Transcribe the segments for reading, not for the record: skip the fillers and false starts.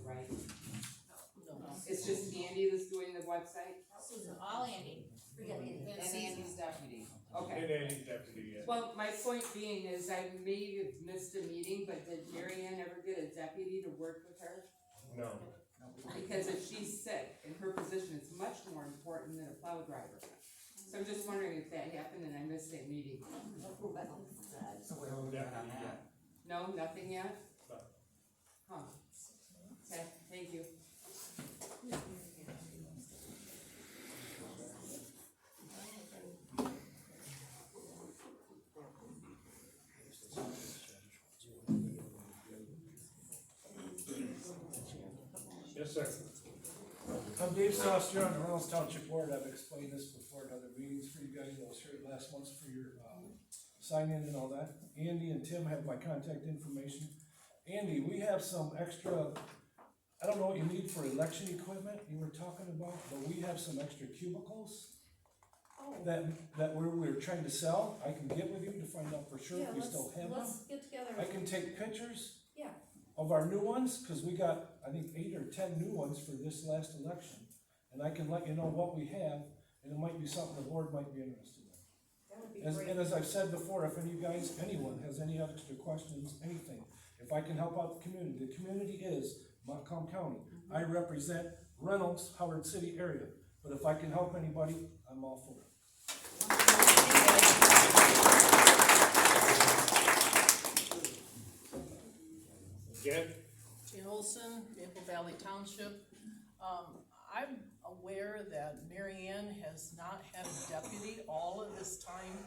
right? No. It's just Andy that's doing the website? All Andy. And Andy's deputy. Okay. And Andy's deputy, yeah. Well, my point being is I may have missed a meeting, but did Mary Ann ever get a deputy to work with her? No. Because if she's sick, in her position, it's much more important than a plow driver. So I'm just wondering if that happened and I missed that meeting. No, nothing yet? No. Huh. Okay, thank you. Yes, sir. I'm Dave Soster on the Reynolds Township Board. I've explained this before at other meetings for you guys. I was here last month for your, sign in and all that. Andy and Tim have my contact information. Andy, we have some extra, I don't know what you need for election equipment you were talking about, but we have some extra cubicles that we're trying to sell. I can get with you to find out for sure if we still have them. Let's get together. I can take pictures. Yeah. Of our new ones, cause we got, I think, 8 or 10 new ones for this last election. And I can let you know what we have, and it might be something the board might be interested in. That would be As, great. and as I've said before, if any of you guys, anyone has any extra questions, anything, if I can help out the community is Montcalm County. I represent Reynolds, Howard City area, but if I can help anybody, I'm all for it. Jen? Jane Olson, Maple Valley Township. I'm aware that Mary Ann has not had a deputy all of this time.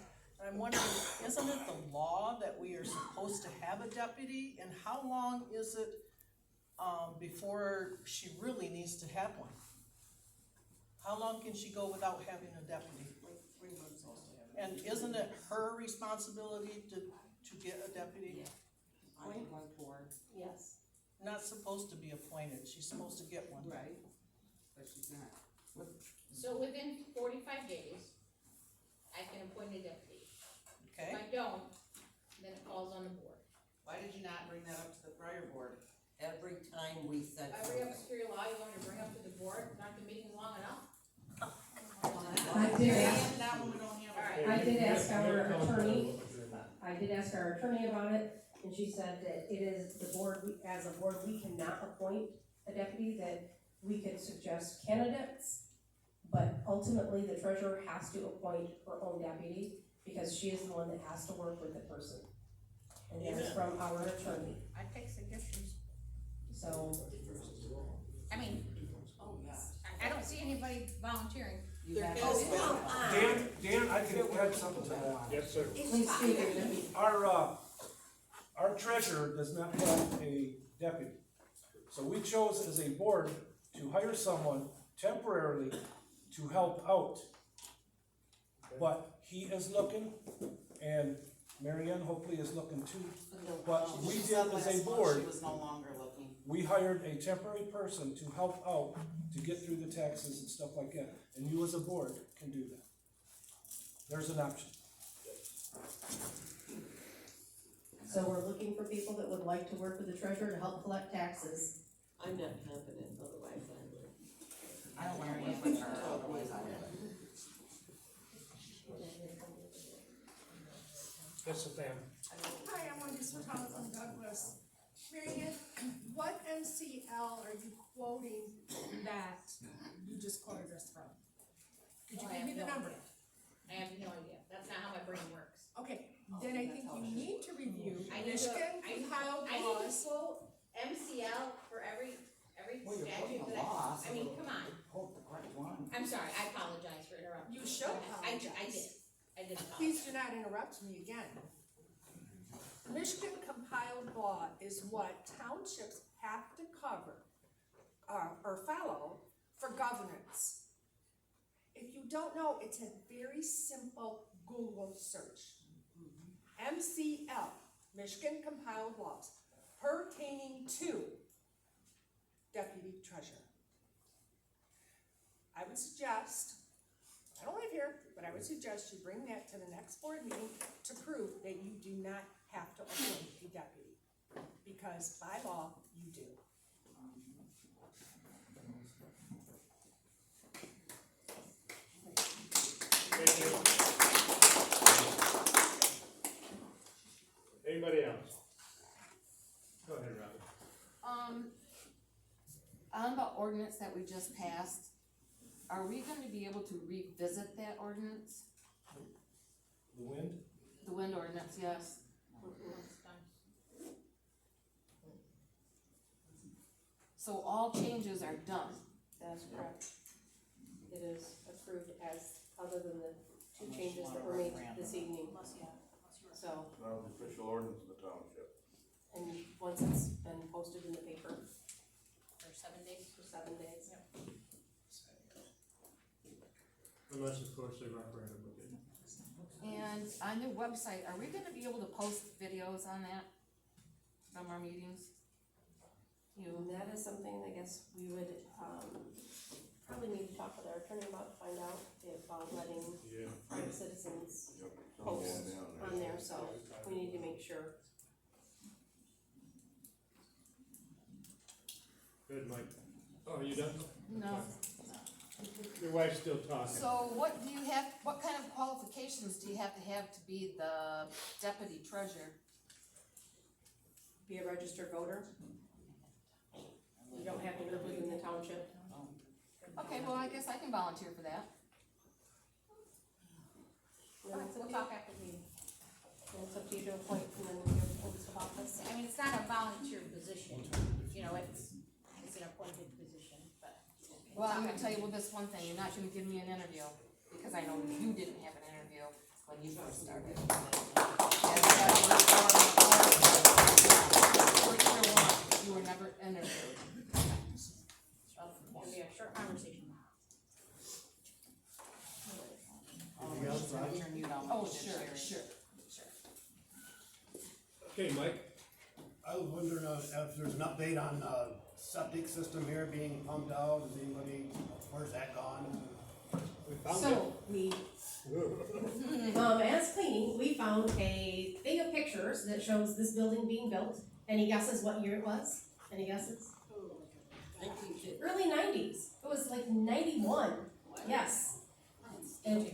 And I'm wondering, isn't it the law that we are supposed to have a deputy? And how long is it, before she really needs to have one? How long can she go without having a deputy? 3 months old. And isn't it her responsibility to get a deputy? I did one for, Yes. Not supposed to be appointed, she's supposed to get one. right, but she's not. So within 45 days, I can appoint a deputy. Okay? If I don't, then it falls on the board. Why did you not bring that up to the prior board? Every time we said Every something. obscure law you want to bring up to the board, not the meeting long enough? I did ask, That one we don't have. Alright. I did ask our attorney about it, and she said that it is the board, as a board, we cannot appoint a deputy, that we could suggest candidates, but ultimately the treasurer has to appoint her own deputy, because she is the one that has to work with the person. And that is from our attorney, I take suggestions. so, I mean, Oh, yeah. I don't see anybody volunteering. You have Oh, to- come on. Dan, I can add something to that. Yes, sir. please speak. Our treasurer does not have a deputy. So we chose as a board to hire someone temporarily to help out. But he is looking, and Mary Ann hopefully is looking too. But we She did said as last a month board, She was no longer looking. we hired a temporary person to help out to get through the taxes and stuff like that. And you as a board can do that. There's an option. So we're looking for people that would like to work with the treasurer to help collect taxes. I'm not confident, otherwise I would. I don't want to with her, otherwise I would. Yes, sir, Pam. Hi, I'm Wendy Sertano from Douglas. Mary Ann, what MCL are you quoting that you just quoted us from? Could you Oh, I give me have the no number? idea. I have no idea. That's not how my brain works. Okay, then I think you need to review I need to- Michigan I need compiled to laws. quote MCL for every Well, you're statute quoting that a law, I mean, come on. Quote the correct one. I'm sorry, I apologize for interrupting. You should I did. apologize. I did apologize. Please do not interrupt me again. Michigan compiled law is what townships have to cover, or follow for governance. If you don't know, it's a very simple Google search. MCL, Michigan compiled laws pertaining to deputy treasurer. I would suggest, I don't live here, but I would suggest you bring that to the next board meeting to prove that you do not have to appoint a deputy. Because by law, you do. on the ordinance that we just passed, are we gonna be able to revisit that ordinance? The wind? The wind ordinance, yes. So all changes are done. That's correct. It is approved as, other than the two changes that were made this evening. So, That was the official ordinance of the township. and once it's been posted in the paper For 7 days. for 7 days. Unless, of course, they referendum again. And on the website, are we gonna be able to post videos on that from our meetings? And that is something I guess we would, probably need to talk with our attorney about to find out if, letting Yeah. private citizens Yep. post Yeah, on there, so we need to make sure. Good, Mike. Oh, you done? No. Your wife's still talking. So what do you have, what kind of qualifications do you have to be the deputy treasurer? Be a registered voter. You don't have to live within the township. Okay, well, I guess I can volunteer for that. And it's up We'll to talk after the meeting. and it's up to you to appoint and then your oath of office. I mean, it's not a volunteer position, you know, it's an appointed position, but. Well, I'm gonna tell you, well, this one thing, you're not gonna give me an interview, because I know you didn't have an interview when you first started. You were never interviewed. It'll be a short conversation. Anything else, Roger? Oh, sure. Okay, Mike? I was wondering if there's an update on septic system here being pumped out, is anybody, where's that gone? We found it. So, we, as cleaning, we found a thing of pictures that shows this building being built. Any guesses what year it was? Any guesses? 1950. Early 90s. It was like 91. Yes. And,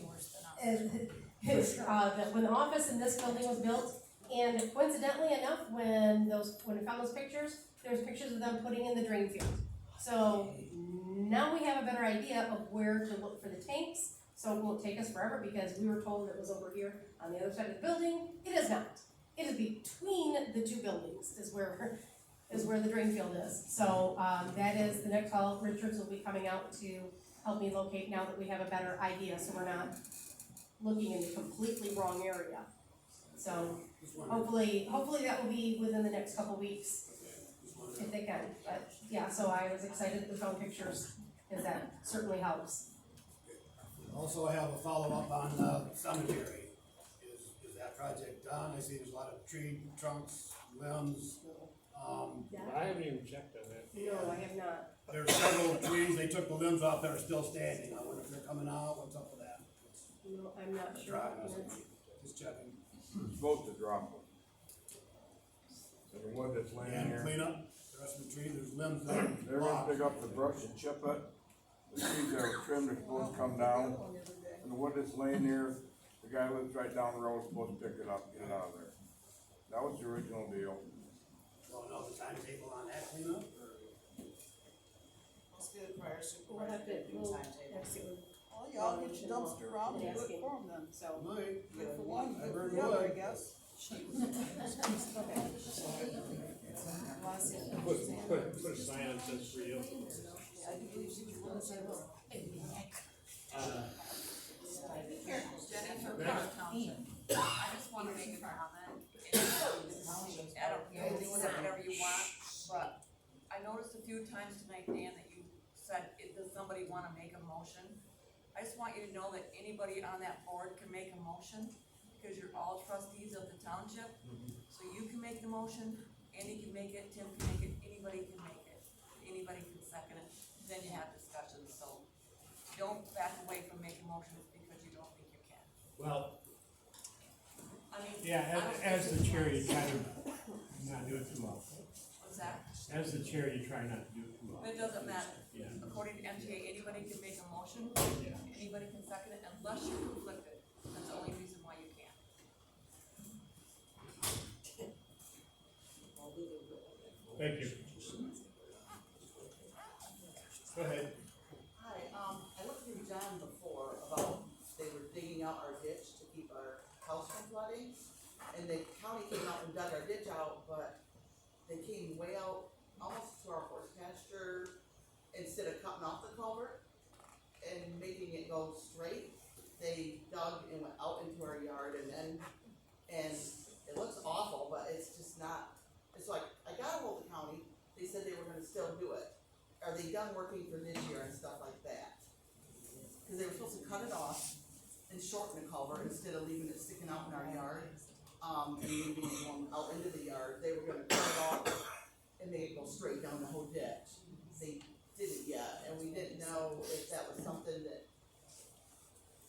when the office in this building was built, and coincidentally enough, when we found those pictures, there's pictures of them putting in the drain field. So now we have a better idea of where to look for the tanks, so it won't take us forever, because we were told it was over here on the other side of the building. It is not. It is between the two buildings is where the drain field is. So, that is the next call. Richards will be coming out to help me locate now that we have a better idea, so we're not looking in the completely wrong area. So, hopefully that will be within the next couple weeks, if they can. But, yeah, so I was excited that we found pictures, because that certainly helps. Also, I have a follow-up on cemetery. Is that project done? I see there's a lot of tree trunks, limbs. I haven't even checked on that. No, I have not. There's several trees, they took the limbs off that are still standing. I wonder if they're coming out, what's up with that? No, I'm not sure. Just checking. It's supposed to drop them. So the wood that's laying And here, clean up the rest of the trees, there's limbs that are they're gonna blocked. pick up the brush and chip it. The trees that were trimmed are supposed to come down. And the wood that's laying there, the guy lives right down the road, is supposed to pick it up, get it out of there. That was the original deal. Don't know the timetable on that cleanup, or? Must be the prior We'll have to, supervisor. Well, y'all get your dumpster around and do it for them then, so. Might. good for one, I good heard for the other, I wood. guess. Put a sign that says for you. I do believe she was gonna say, well, Jennifer Next. Township. I just wanna make a comment. I don't care, you can say whatever you want, but I noticed a few times tonight, Dan, that you said, does somebody wanna make a motion? I just want you to know that anybody on that board can make a motion, because you're all trustees of the township. So you can make the motion, Andy can make it, Tim can make it, anybody can make it, anybody can second it, then you have discussions, so don't back away from making motions because you don't think you can. Well, I mean, Yeah, I don't as think the you chair, can. you try to not do it too much. What's that? As the chair, you try not to do it too But much. it doesn't matter. Yeah. According to MTA, anybody can make a motion, Yeah. anybody can second it unless you're conflicted. That's the only reason why you can't. Thank you. and making it go straight, they dug and went out into our yard and it looks awful, but it's just not, it's like, I got ahold of the county, they said they were gonna still do it. Are they done working for this year and stuff like that? Cause they were supposed to cut it off and shorten the culvert instead of leaving it sticking out in our yard. And leaving it going out into the yard, they were gonna cut it off and make it go straight down the whole ditch. They didn't yet, and we didn't know if that was something that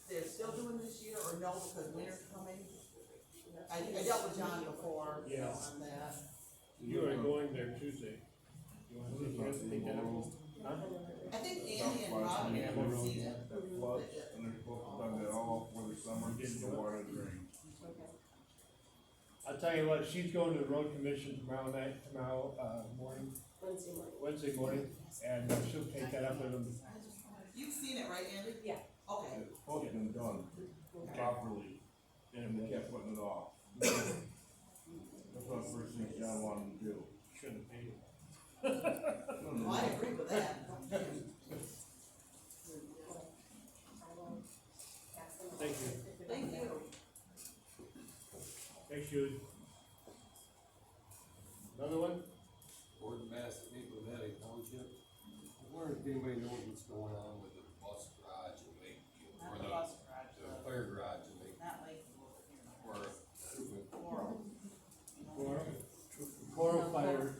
they're still doing this year or no, because winter's coming. I dealt with John before, you know, Yes. on that. You are going there Tuesday. You wanna take care of the huh? I think Andy and Rob may have seen it. That floods, and they're supposed to have done that all for the summer, the water drain. I'll tell you what, she's going to the road commission tomorrow morning, Wednesday morning, and she'll take that up with them. You've seen it, right, Andy? Yeah. Okay. It's supposed to have been done properly, and we kept putting it off. That's one of the first things John wanted to do. Shouldn't have paid it. Well, I agree with that. Thank you. Thank you. Thanks, Jude. Another one? Board of Mass Nicoletti Township. I wonder if anybody knows what's going on with the bus garage in Lakeview, or the fire garage in Lakeview, Not like. or Coral Fire,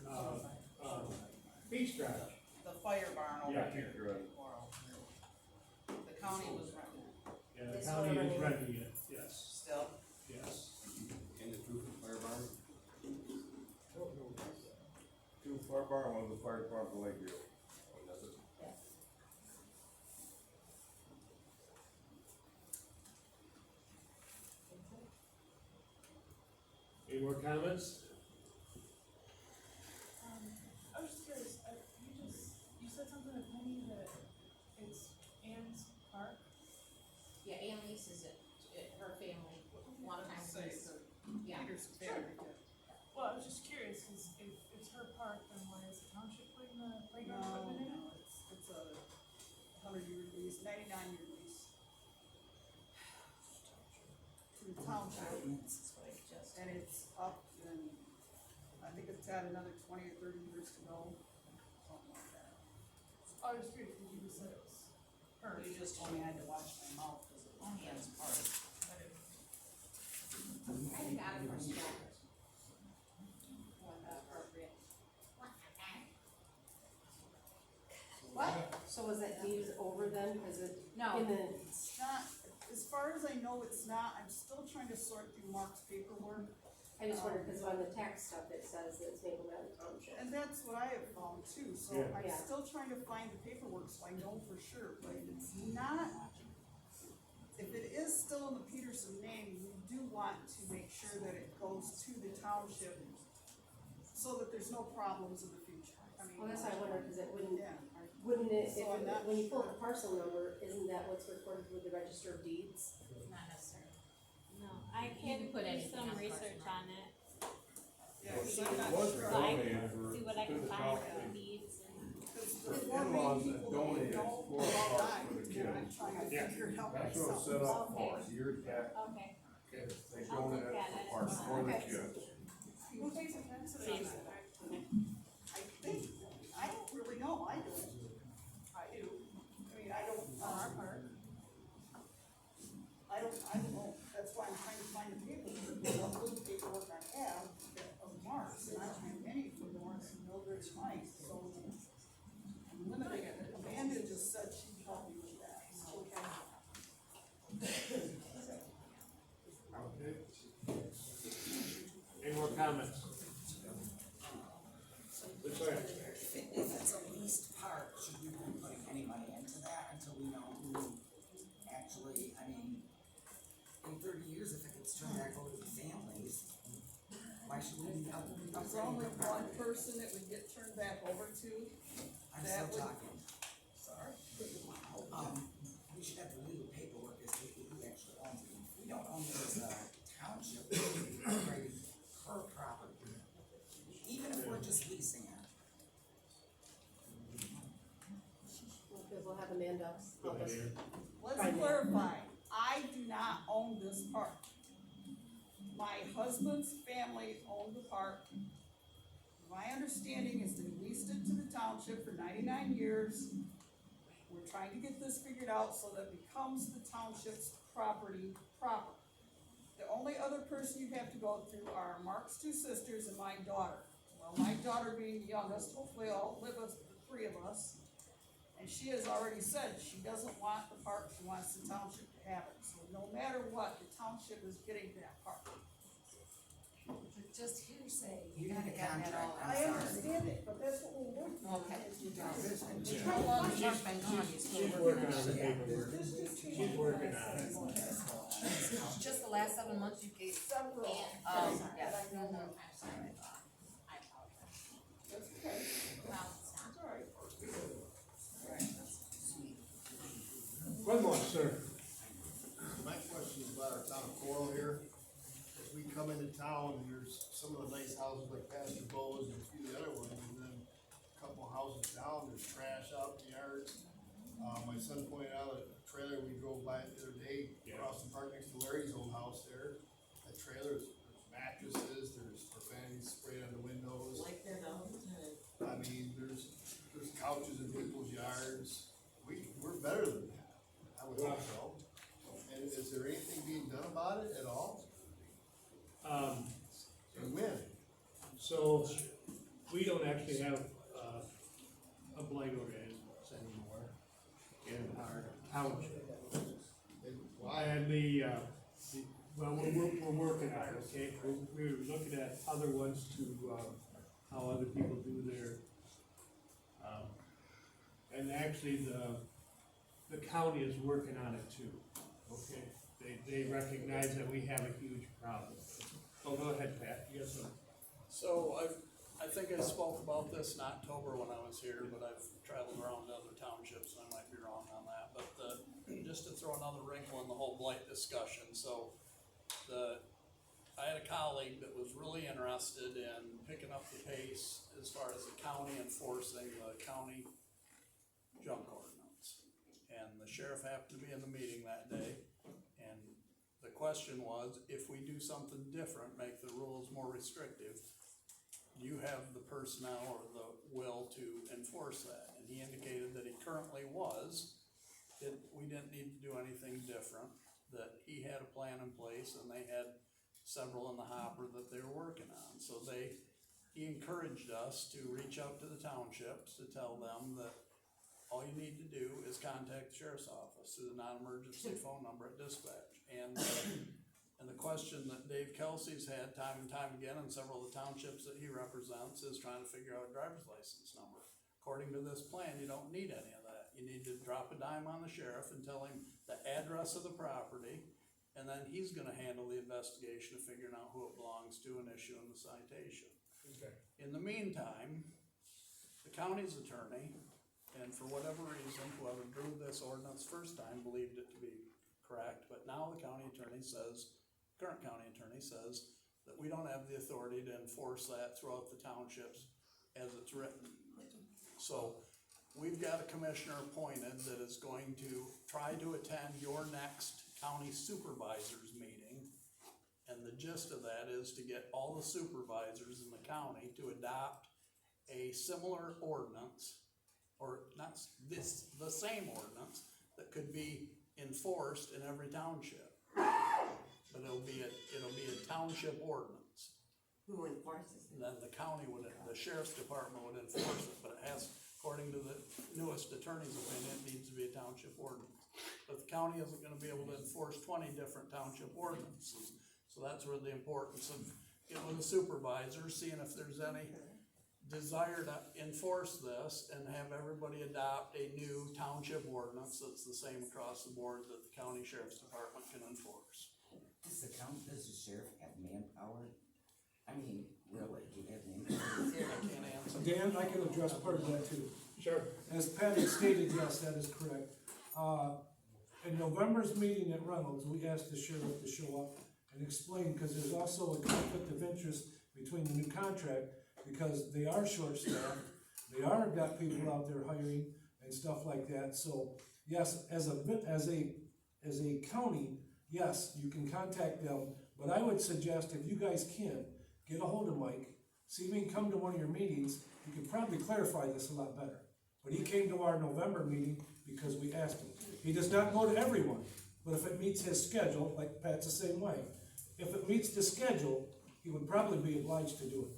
Beach Garage. The fire barn over Yeah. here. The county was renting it. Yeah, the county is renting it, yes, Still. yes. in the Truth Fire Barn. Two fire bar, one of the fire department of Lakeview. Oh, does it? Any more comments? I was just curious, you said something to Penny that it's Ann's park? Yeah, Ann leases it, her family, a lot of times. Yeah. Well, I was just curious, cause if it's her park, then why is the township putting the playground equipment in it? It's a 100-year lease, 99-year lease. To the township. And it's up in, I think it's had another 20 or 30 years to go, something like that. I was curious, cause you just said it was her. You just told me I had to watch my mouth because it was Ann's part. I got it for scratch. When appropriate. What? So was that deed over then, cause it, No. in the, It's not, as far as I know, it's not, I'm still trying to sort through Mark's paperwork. I just wondered, cause on the tax stuff, it says that it's Maple Valley Township. And that's what I have found too, so Yeah. I'm Yeah. still trying to find the paperwork, so I know for sure, but it's not. If it is still in the Peterson name, we do want to make sure that it goes to the township so that there's no problems in the future. I mean. Well, that's why I wondered, cause it wouldn't, Yeah. wouldn't it, So I'm not when you pull sure. up the parcel number, isn't that what's recorded with the Register of Deeds? Not necessarily. No, I You can can put do anything some on research personal. on it, Yeah, 'cause I'm not It was sure. donated for, see what I to can the find town. for the deeds and. There's The more in-laws people that that donated know for about park that, for the and I'm kids. trying to Yeah. figure it out That's what it was myself. set up for, years back, Okay, they I'll look donated at for it. parks for the Okay. kids. Who pays attention to Same. that? I think, I don't really know, I do. I do. I mean, I don't, on our part. I don't know, that's why I'm trying to find the paperwork, what little paperwork I have of Mark's, and I don't have any for Lawrence and Mildred's Mike, so I'm limited. Amanda just said she'd help me with that, so. Okay. Any more comments? Let's go ahead. If it's a leased park, should we be putting any money into that until we know who actually, I mean, in 30 years, if it gets turned back over to the families, why should we be up? There's only one person it would get turned back over to. I'm that still would- talking. Sorry? We should have the legal paperwork as to who actually owns it. If we don't own it as a township, it's her property, even if we're just leasing it. Because we'll have Amanda Brenda, Go help ahead, us. Aaron. Let's Right. clarify, I do not own this park. My husband's family owned the park. My understanding is they leased it to the township for 99 years. We're trying to get this figured out so that it becomes the township's property proper. The only other person you have to go through are Mark's two sisters and my daughter. Well, my daughter being the youngest, hopefully I'll live with the three of us. And she has already said she doesn't want the park, she wants the township to have it. So no matter what, the township is getting that park. Just hearsay. You need a contract, I I'm sorry. understand it, but that's what we're working on. Okay. Yeah. How long has Mark been gone? He's still She's working on the paperwork. She's working on it. Just the last 7 months you gave? Several. Oh, that yes. I know of. I'm sorry. I apologize. That's okay, Well, that's all right. One more, sir. My question is about our town of Coral here. As we come into town, there's some of the nice houses like Pastor Bo's and a few of the other ones, and then a couple houses down, there's trash out in the yards. My son pointed out a trailer we drove by the other day, across the park next to Larry's old house there. That trailer, there's mattresses, there's profanity sprayed on the windows. Like that all the time. I mean, there's couches in people's yards. We're better than that. I would hope so. And is there anything being done about it at all? And when? So, we don't actually have, a blight ordinance anymore in our township. And why? And well, we're working on it, okay? We're looking at other ones to, how other people do their, and actually the county is working on it too, okay? They recognize that we have a huge problem. Oh, go ahead, Pat, you got some? So I think I spoke about this in October when I was here, but I've traveled around to other townships and I might be wrong on that. But just to throw another wrinkle in the whole blight discussion, so I had a colleague that was really interested in picking up the pace as far as the county enforcing the county junk ordinance. And the sheriff happened to be in the meeting that day, and the question was, if we do something different, make the rules more restrictive, do you have the personnel or the will to enforce that? And he indicated that he currently was, that we didn't need to do anything different, that he had a plan in place and they had several in the hopper that they were working on. So he encouraged us to reach out to the townships to tell them that all you need to do is contact the sheriff's office through the non-emergency phone number at dispatch. And the question that Dave Kelsey's had time and time again in several of the townships that he represents is trying to figure out a driver's license number. According to this plan, you don't need any of that. You need to drop a dime on the sheriff and tell him the address of the property, and then he's gonna handle the investigation of figuring out who it belongs to and issuing the citation. Okay. In the meantime, the county's attorney, and for whatever reason, whoever drew this ordinance first time believed it to be correct, but now the county attorney says, current county attorney says, that we don't have the authority to enforce that throughout the townships as it's written. So, we've got a commissioner appointed that is going to try to attend your next county supervisors meeting. And the gist of that is to get all the supervisors in the county to adopt a similar ordinance, or not this, the same ordinance, that could be enforced in every township. But it'll be a township ordinance. Who enforces it? Then the county would, the sheriff's department would enforce it, but it has, according to the newest attorney's opinion, it needs to be a township ordinance. But the county isn't gonna be able to enforce 20 different township ordinances. So that's where the importance of getting with the supervisor, seeing if there's any desire to enforce this and have everybody adopt a new township ordinance that's the same across the board that the county sheriff's department can enforce. Does the sheriff have manpower? I mean, really, do you have manpower? I can't answer. Dan, I can address part of that too. Sure. As Pat had stated, yes, that is correct. In November's meeting at Reynolds, we asked the sheriff to show up and explain, because there's also a conflict of interest between the new contract, because they are short-staffed, they are got people out there hiring and stuff like that, so yes, as a county, yes, you can contact them, but I would suggest if you guys can, get a hold of Mike, see if he can come to one of your meetings, he could probably clarify this a lot better. But he came to our November meeting because we asked him. He does not go to everyone, but if it meets his schedule, like Pat's the same way, if it meets the schedule, he would probably be obliged to do it.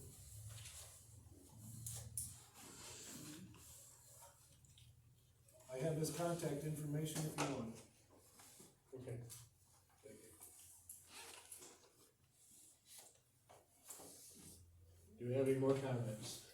I have his contact information if you want. Okay. Thank you. Do we have any more comments?